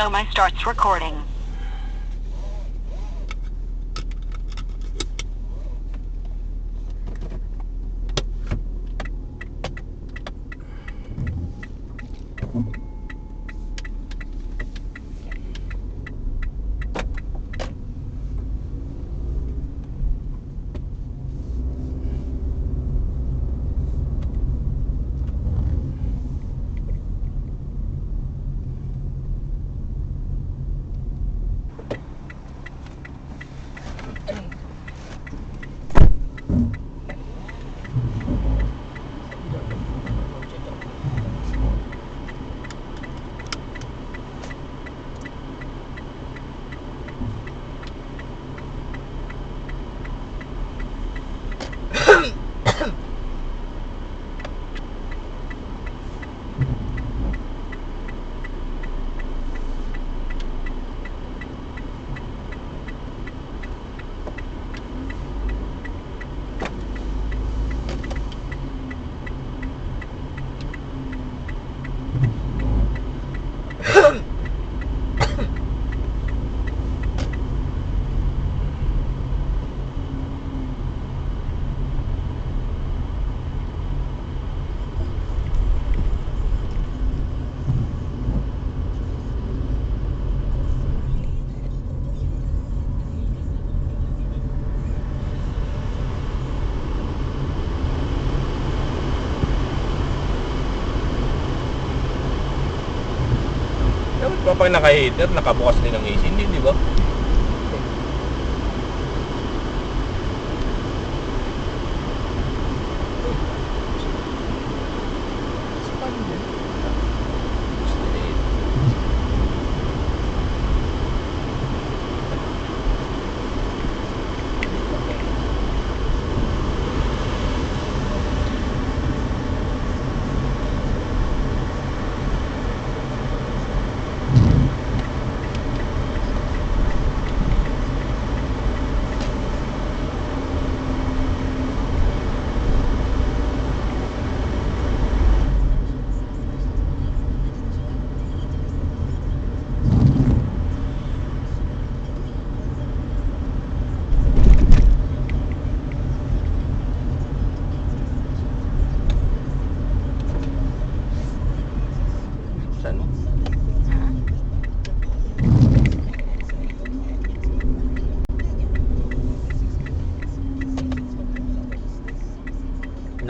show my starts recording. Kapag naka-heater, nakabukas din ang AC, hindi, di ba?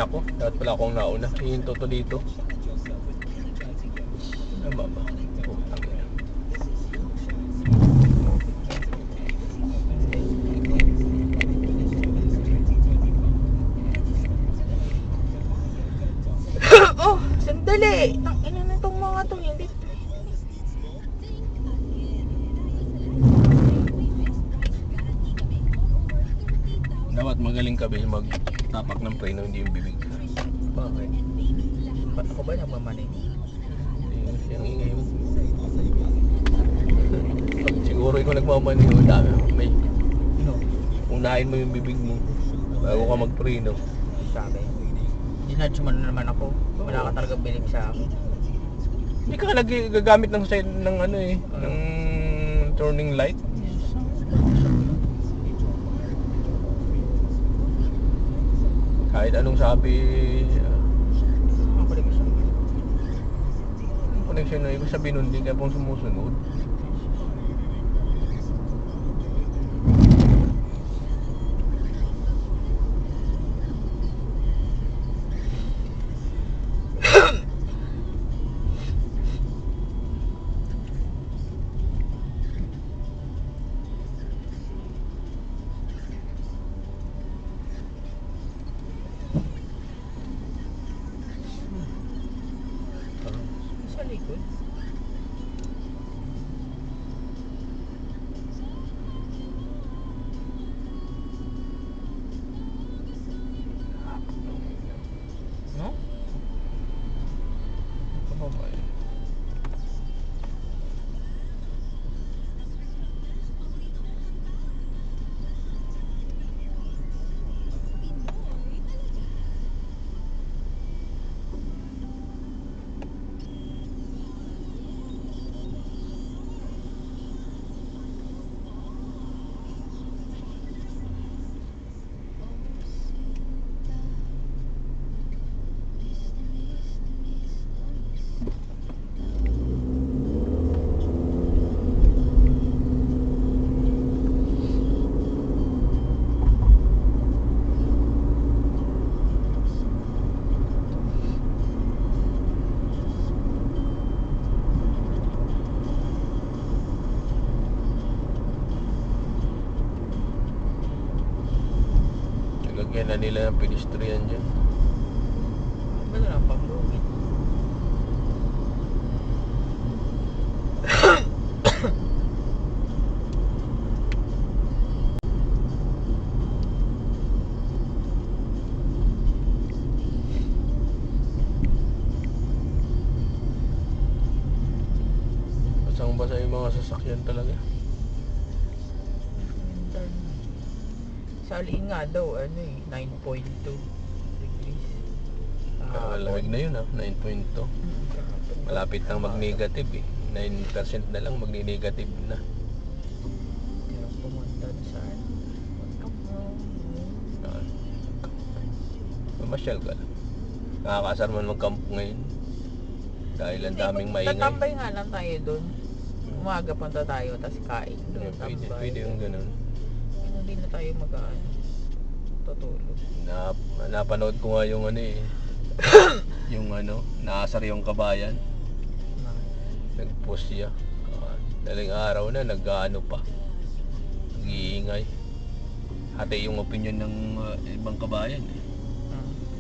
Nako, dapat pala akong nauna. Hihinto to dito. Tama ba? Putang ina. Oh, sandali. Tangina na itong mga to. Hindi. Dapat magaling ka ba magtapak ng preno, hindi yung bibig. Bakit? Ako ba nagmamanin? Yung ingay mo. Siguro ikaw nagmamani mo, dami. May No. unahin mo yung bibig mo bago ka mag-preno. Sabi. Dinadyo mo na naman ako. Wala ka talaga bilib sa akin. Hindi ka nagagamit ng side ng ano eh, ng turning light. Kahit anong sabi, connection na ibig sabihin nun, hindi ka pong sumusunod. Sa likod. Lalagyan na nila ng pedestrian dyan. Ba na lang panglugit? Basang-basa yung mga sasakyan talaga. Sa Aliin nga daw, ano eh, 9.2 degrees. Malamig na yun 9.2. Malapit nang mag-negative eh. 9% na lang magni-negative na. Pero pumunta sa ano, Mamasyal ka lang. Nakakasar man magkampo ngayon. Dahil ang daming maingay. Tatambay nga lang tayo doon. Umaga punta tayo, tapos kain doon. Pwede yung ganun. Hindi na tayo tutulog. Napanood ko nga yung ano eh. Yung ano, naasar yung kabayan. Nag-post siya. Daling araw na, nag-ano pa. Nag-iingay. Hati yung opinion ng ibang kabayan eh.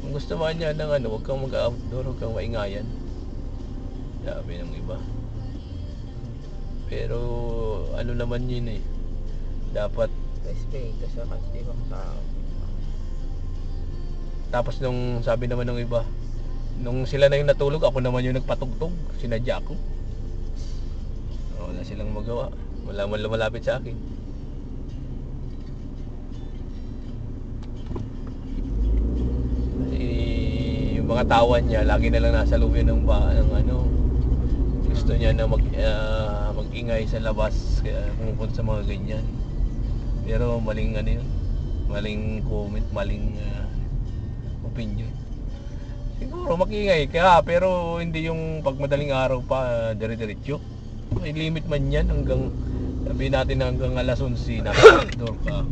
Kung gusto man niya ng ano, huwag kang mag-outdoor, huwag kang maingayan. Sabi ng iba. Pero ano naman yun eh. Dapat respeto sa ibang tao. tapos nung sabi naman ng iba, nung sila na yung natulog, ako naman yung nagpatugtog. Sinadya ko. Wala silang magawa. Wala man lumalapit sa akin. Yung mga tawan niya, lagi na lang nasa loob ng ano. Gusto niya na mag-ingay sa labas, kaya pumupunta sa mga ganyan. Pero maling ano yun, maling comment, maling opinion. Siguro mag-ingay ka, pero hindi yung pag madaling araw pa dire-diretso. May limit man yan hanggang, sabihin natin hanggang alas 11 nasa outdoor ka.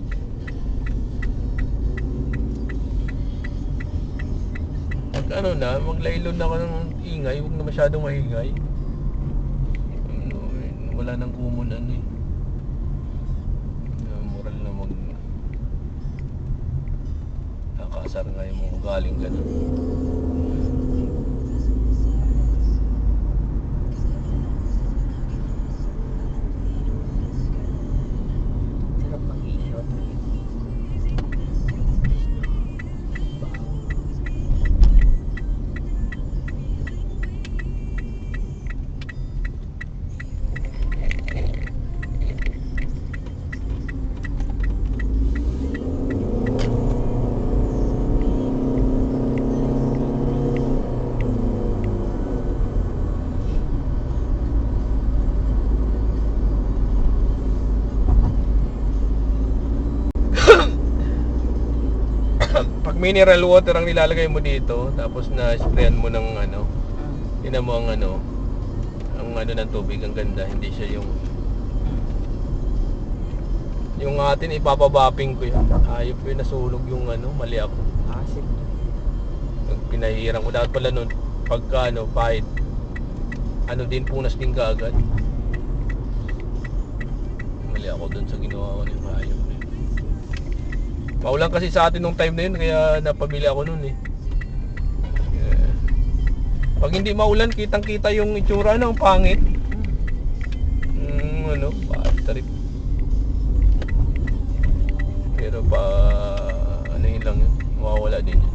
Pag ano na, maglaylon na ka ng ingay, huwag na masyadong maingay. Wala nang common ano eh. Moral na nakasar nga yung mga galing ganun. Sarap mag-iinot. Pag mineral water ang nilalagay mo dito, tapos na-sprayan mo ng ano, tinan mo ang ano ng tubig, ang ganda. Hindi siya yung atin ipapabapping ko yun. Ayop ko yun, nasunog yung ano, mali ako. Asip. Pinahiran ko dapat pala nun, pagka ano, pahit, ano din, punas din kaagad. Mali ako dun sa ginawa ko ng ayop. Maulan kasi sa atin nung time na yun, kaya napabili ako nun eh. Pag hindi maulan, kitang-kita yung itsura ng pangit. Ano, trip. Pero ano yun lang yun, mawawala din yun.